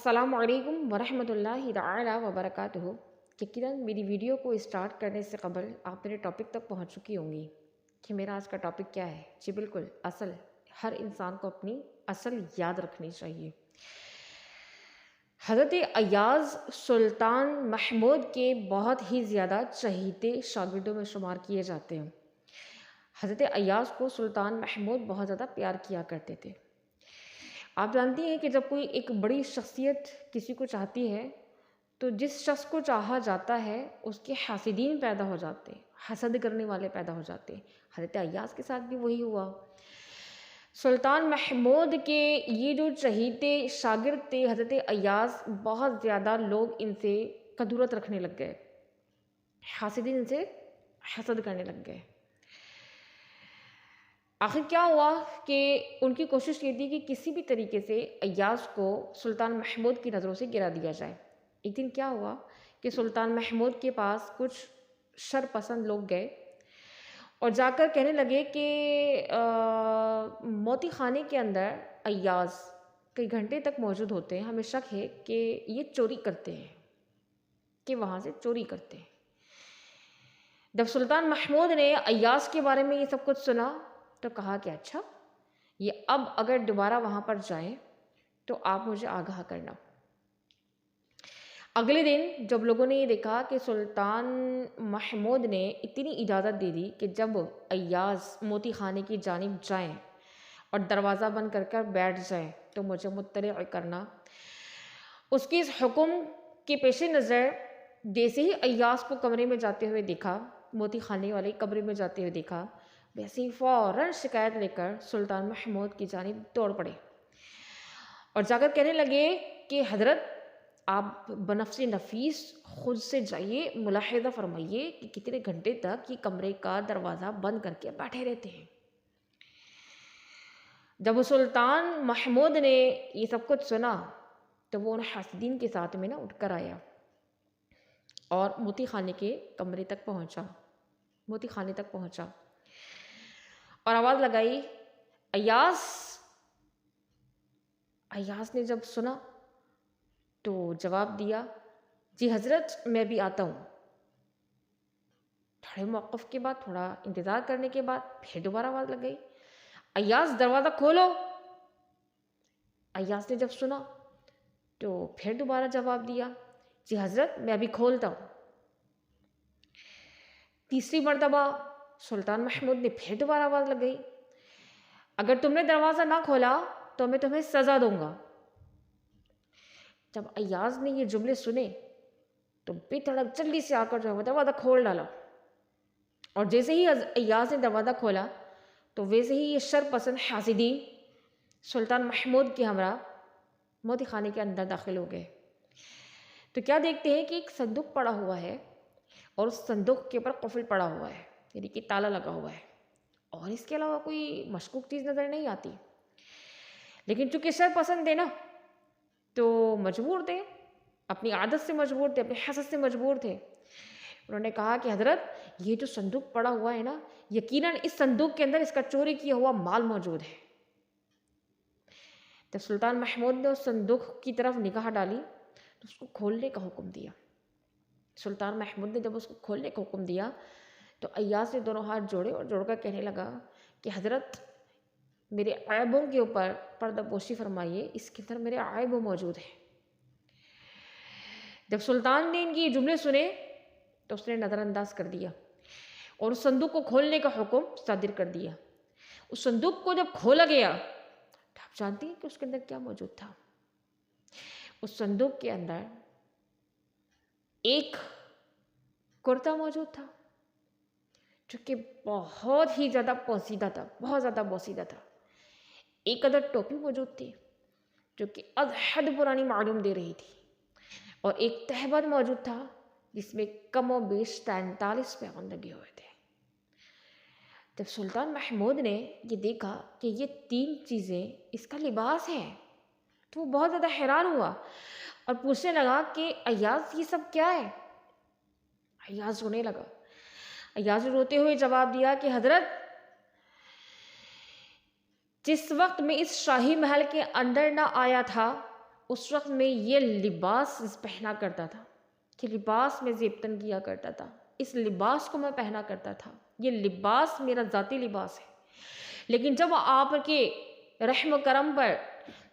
السلام علیکم ورحمۃ اللہ تعالی وبرکاتہ۔ یقیناً میری ویڈیو کو اسٹارٹ کرنے سے قبل آپ میرے ٹاپک تک پہنچ چکی ہوں گی کہ میرا آج کا ٹاپک کیا ہے۔ جی بالکل، اصل ہر انسان کو اپنی اصل یاد رکھنی چاہیے۔ حضرت ایاز سلطان محمود کے بہت ہی زیادہ چہیتے شاگردوں میں شمار کیے جاتے ہیں۔ حضرت ایاز کو سلطان محمود بہت زیادہ پیار کیا کرتے تھے۔ آپ جانتی ہیں کہ جب کوئی ایک بڑی شخصیت کسی کو چاہتی ہے تو جس شخص کو چاہا جاتا ہے اس کے حاسدین پیدا ہو جاتے ہیں، حسد کرنے والے پیدا ہو جاتے ہیں۔ حضرت ایاز کے ساتھ بھی وہی ہوا۔ سلطان محمود کے یہ جو چہیتے شاگرد تھے حضرت ایاز، بہت زیادہ لوگ ان سے کدورت رکھنے لگ گئے، حاسدین ان سے حسد کرنے لگ گئے۔ آخر کیا ہوا کہ ان کی کوشش یہ تھی کہ کسی بھی طریقے سے ایاز کو سلطان محمود کی نظروں سے گرا دیا جائے۔ ایک دن کیا ہوا کہ سلطان محمود کے پاس کچھ شر پسند لوگ گئے اور جا کر کہنے لگے کہ موتی خانے کے اندر ایاز کئی گھنٹے تک موجود ہوتے ہیں، ہمیں شک ہے کہ یہ چوری کرتے ہیں، کہ وہاں سے چوری کرتے ہیں۔ جب سلطان محمود نے ایاز کے بارے میں یہ سب کچھ سنا تو کہا کہ اچھا، یہ اب اگر دوبارہ وہاں پر جائیں تو آپ مجھے آگاہ کرنا۔ اگلے دن جب لوگوں نے یہ دیکھا کہ سلطان محمود نے اتنی اجازت دے دی کہ جب ایاز موتی خانے کی جانب جائیں اور دروازہ بند کر کر بیٹھ جائیں تو مجھے مطلع کرنا، اس کے اس حکم کے پیش نظر جیسے ہی ایاز کو کمرے میں جاتے ہوئے دیکھا، موتی خانے والے کمرے میں جاتے ہوئے دیکھا، ویسے ہی فوراً شکایت لے کر سلطان محمود کی جانب دوڑ پڑے اور جا کر کہنے لگے کہ حضرت، آپ بنفس نفیس خود سے جائیے، ملاحظہ فرمائیے کہ کتنے گھنٹے تک یہ کمرے کا دروازہ بند کر کے بیٹھے رہتے ہیں۔ جب سلطان محمود نے یہ سب کچھ سنا تو وہ ان حاسدین کے ساتھ میں اٹھ کر آیا اور موتی خانے کے کمرے تک پہنچا، موتی خانے تک پہنچا اور آواز لگائی، ایاز۔ ایاز نے جب سنا تو جواب دیا، جی حضرت، میں بھی آتا ہوں۔ تھوڑے موقف کے بعد، تھوڑا انتظار کرنے کے بعد پھر دوبارہ آواز لگائی، ایاز دروازہ کھولو۔ ایاز نے جب سنا تو پھر دوبارہ جواب دیا، جی حضرت، میں ابھی کھولتا ہوں۔ تیسری مرتبہ سلطان محمود نے پھر دوبارہ آواز لگائی، اگر تم نے دروازہ نہ کھولا تو میں تمہیں سزا دوں گا۔ جب ایاز نے یہ جملے سنے تو بے تڑپ جلدی سے آ کر دروازہ کھول ڈالا اور جیسے ہی ایاز نے دروازہ کھولا تو ویسے ہی یہ شر پسند حاسدین سلطان محمود کے ہمراہ موتی خانے کے اندر داخل ہو گئے۔ تو کیا دیکھتے ہیں کہ ایک صندوق پڑا ہوا ہے اور اس صندوق کے اوپر قفل پڑا ہوا ہے، یعنی کہ تالا لگا ہوا ہے، اور اس کے علاوہ کوئی مشکوک چیز نظر نہیں آتی۔ لیکن چونکہ شر پسند تھے نا تو مجبور تھے، اپنی عادت سے مجبور تھے، اپنے حسد سے مجبور تھے۔ انہوں نے کہا کہ حضرت، یہ جو صندوق پڑا ہوا ہے نا، یقیناً اس صندوق کے اندر اس کا چوری کیا ہوا مال موجود ہے۔ جب سلطان محمود نے اس صندوق کی طرف نگاہ ڈالی تو اس کو کھولنے کا حکم دیا۔ سلطان محمود نے جب اس کو کھولنے کا حکم دیا تو ایاز نے دونوں ہاتھ جوڑے اور جوڑ کر کہنے لگا کہ حضرت، میرے عیبوں کے اوپر پردہ پوشی فرمائیے، اس کے اندر میرے عیب موجود ہیں۔ جب سلطان نے ان کی یہ جملے سنے تو اس نے نظر انداز کر دیا اور اس صندوق کو کھولنے کا حکم صادر کر دیا۔ اس صندوق کو جب کھولا گیا تو آپ جانتی ہیں کہ اس کے اندر کیا موجود تھا؟ اس صندوق کے اندر ایک کرتا موجود تھا جو کہ بہت ہی زیادہ پوسیدہ تھا، بہت زیادہ پوسیدہ تھا۔ ایک عدد ٹوپی موجود تھی جو کہ از حد پرانی معلوم دے رہی تھی، اور ایک تہبند موجود تھا جس میں کم و بیش 43 پیغام لگے ہوئے تھے۔ جب سلطان محمود نے یہ دیکھا کہ یہ 3 چیزیں اس کا لباس ہے تو وہ بہت زیادہ حیران ہوا اور پوچھنے لگا کہ ایاز، یہ سب کیا ہے؟ ایاز رونے لگا۔ ایاز نے روتے ہوئے جواب دیا کہ حضرت، جس وقت میں اس شاہی محل کے اندر نہ آیا تھا اس وقت میں یہ لباس پہنا کرتا تھا کہ لباس میں زیبتن کیا کرتا تھا، اس لباس کو میں پہنا کرتا تھا، یہ لباس میرا ذاتی لباس ہے۔ لیکن جب آپ کے رحم و کرم پر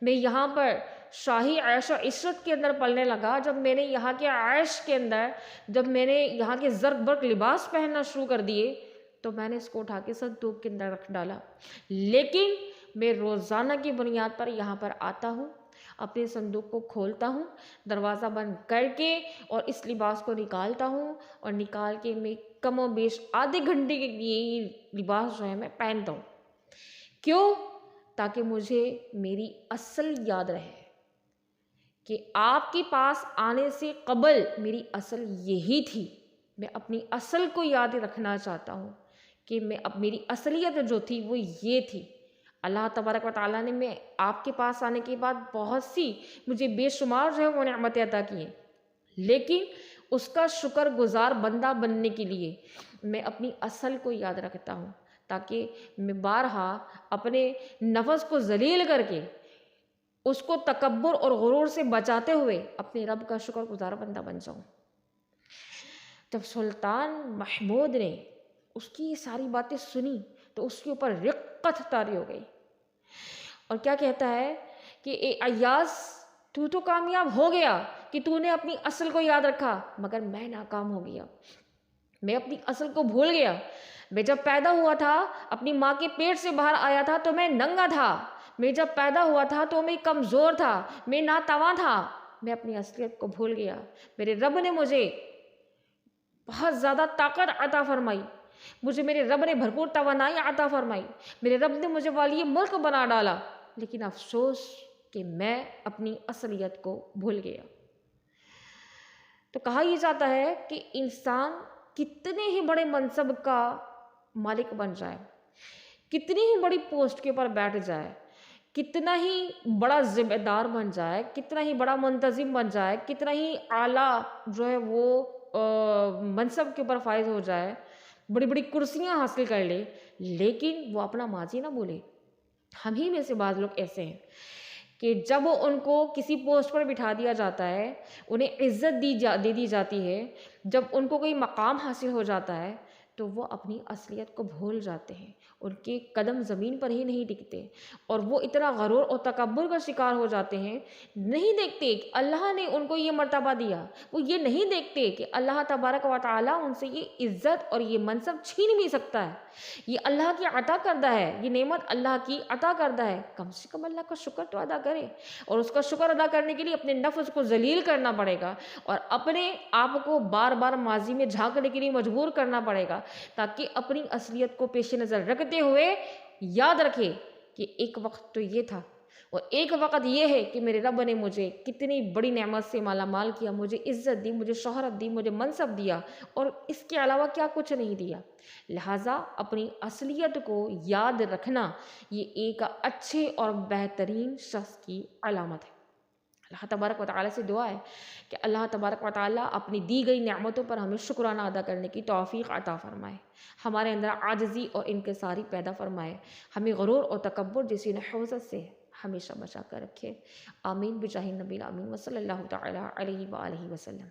میں یہاں پر شاہی عیش و عشرت کے اندر پلنے لگا، جب میں نے یہاں کے عیش کے اندر جب میں نے یہاں کے زرق برق لباس پہننا شروع کر دیے، تو میں نے اس کو اٹھا کے صندوق کے اندر رکھ ڈالا۔ لیکن میں روزانہ کی بنیاد پر یہاں پر آتا ہوں، اپنے صندوق کو کھولتا ہوں، دروازہ بند کر کے اور اس لباس کو نکالتا ہوں، اور نکال کے میں کم و بیش آدھے گھنٹے کے لیے یہ لباس جو ہے میں پہنتا ہوں۔ کیوں؟ تاکہ مجھے میری اصل یاد رہے کہ آپ کے پاس آنے سے قبل میری اصل یہی تھی۔ میں اپنی اصل کو یاد رکھنا چاہتا ہوں کہ میری اصلیت جو تھی وہ یہ تھی۔ اللہ تبارک و تعالیٰ نے میں آپ کے پاس آنے کے بعد بہت سی مجھے بے شمار جو ہے وہ نعمتیں عطا کی ہیں، لیکن اس کا شکر گزار بندہ بننے کے لیے میں اپنی اصل کو یاد رکھتا ہوں، تاکہ میں بارہا اپنے نفس کو ذلیل کر کے اس کو تکبر اور غرور سے بچاتے ہوئے اپنے رب کا شکر گزار بندہ بن جاؤں۔ جب سلطان محمود نے اس کی یہ ساری باتیں سنی تو اس کے اوپر رقت طاری ہو گئی، اور کیا کہتا ہے کہ اے ایاز، تو کامیاب ہو گیا کہ تو نے اپنی اصل کو یاد رکھا، مگر میں ناکام ہو گیا، میں اپنی اصل کو بھول گیا۔ میں جب پیدا ہوا تھا، اپنی ماں کے پیٹ سے باہر آیا تھا تو میں ننگا تھا، میں جب پیدا ہوا تھا تو میں کمزور تھا، میں ناتواں تھا، میں اپنی اصلیت کو بھول گیا۔ میرے رب نے مجھے بہت زیادہ طاقت عطا فرمائی، مجھے میرے رب نے بھرپور توانائی عطا فرمائی، میرے رب نے مجھے والی ملک بنا ڈالا، لیکن افسوس کہ میں اپنی اصلیت کو بھول گیا۔ تو کہا یہ جاتا ہے کہ انسان کتنے ہی بڑے منصب کا مالک بن جائے، کتنی ہی بڑی پوسٹ کے اوپر بیٹھ جائے، کتنا ہی بڑا ذمہ دار بن جائے، کتنا ہی بڑا منتظم بن جائے، کتنا ہی اعلیٰ جو ہے وہ منصب کے اوپر فائز ہو جائے، بڑی بڑی کرسیاں حاصل کر لے، لیکن وہ اپنا ماضی نہ بھولے۔ ہم ہی میں سے بعض لوگ ایسے ہیں کہ جب ان کو کسی پوسٹ پر بٹھا دیا جاتا ہے، انہیں عزت دے دی جاتی ہے، جب ان کو کوئی مقام حاصل ہو جاتا ہے تو وہ اپنی اصلیت کو بھول جاتے ہیں، ان کے قدم زمین پر ہی نہیں ٹکتے، اور وہ اتنا غرور اور تکبر کا شکار ہو جاتے ہیں، نہیں دیکھتے کہ اللہ نے ان کو یہ مرتبہ دیا، وہ یہ نہیں دیکھتے کہ اللہ تبارک و تعالیٰ ان سے یہ عزت اور یہ منصب چھین بھی سکتا ہے، یہ اللہ کی عطا کردہ ہے، یہ نعمت اللہ کی عطا کردہ ہے۔ کم سے کم اللہ کا شکر تو ادا کرے، اور اس کا شکر ادا کرنے کے لیے اپنے نفس کو ذلیل کرنا پڑے گا، اور اپنے آپ کو بار بار ماضی میں جھانکنے کے لیے مجبور کرنا پڑے گا، تاکہ اپنی اصلیت کو پیش نظر رکھتے ہوئے یاد رکھے کہ ایک وقت تو یہ تھا، اور ایک وقت یہ ہے کہ میرے رب نے مجھے کتنی بڑی نعمت سے مالا مال کیا، مجھے عزت دی، مجھے شہرت دی، مجھے منصب دیا، اور اس کے علاوہ کیا کچھ نہیں دیا۔ لہٰذا اپنی اصلیت کو یاد رکھنا یہ ایک اچھے اور بہترین شخص کی علامت ہے۔ اللہ تبارک و تعالیٰ سے دعا ہے کہ اللہ تبارک و تعالیٰ اپنی دی گئی نعمتوں پر ہمیں شکرانہ ادا کرنے کی توفیق عطا فرمائے، ہمارے اندر عاجزی اور انکساری پیدا فرمائے، ہمیں غرور اور تکبر جیسی نحوست سے ہمیشہ بچا کر رکھے۔ آمین بجاہ النبی الامین وصلی اللہ تعالیٰ علیہ وآلہ وسلم۔